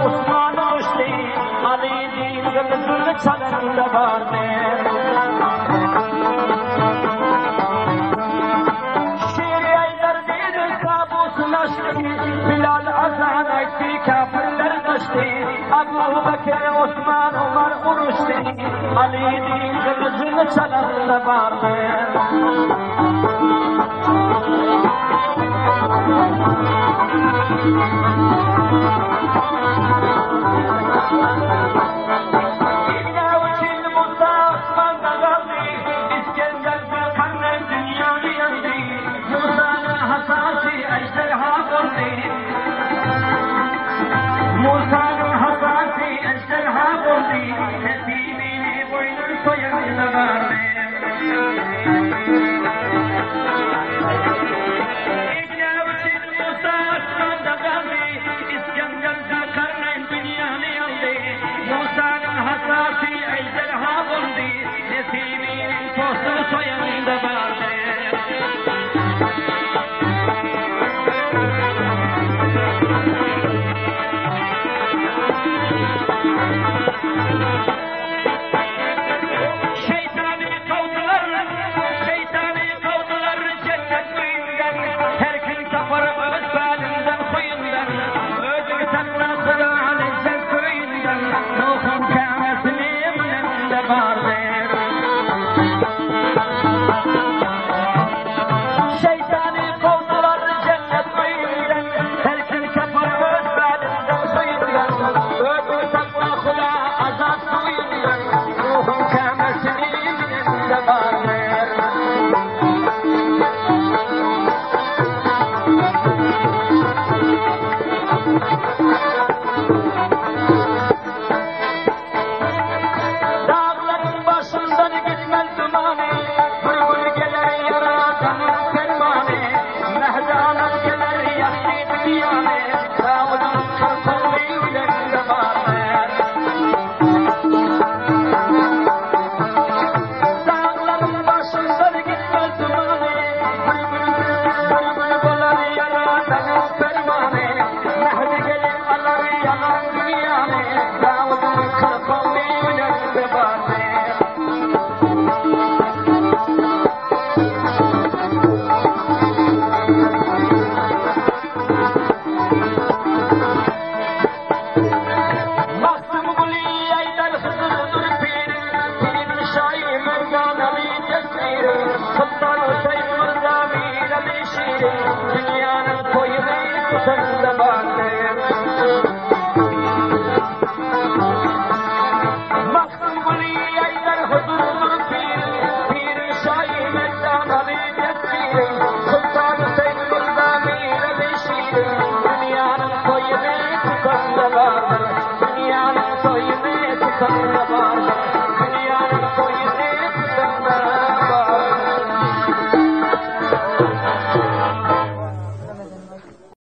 Osman Rüştü, Ali din gülzül çalında vardı. Şiir aylar bir kabus naştı, Bilal azan etti kafirler kaçtı. Abu Bekir, Osman, Ömer uruştu, Ali din gülzül çalında vardı. Musa'nın hasası ejderha oldu, Nesibini boynun soyununa vardı. İcabet Musa asmanda kaldı, İskender Zülkarneyn dünyanı aldı. Musa'nın hasası ejderha oldu, Nesibinin tostu soyununda vardı. Dünyanın koyunu tutanda vardı. Maksumuli aylar huzurdur pir şahin ekranali tesiri. Sultan Hüseyin Murdamir Beşir. Dünyanın koyunu tutanda vardı. Dünyanın koyunu tutanda vardı.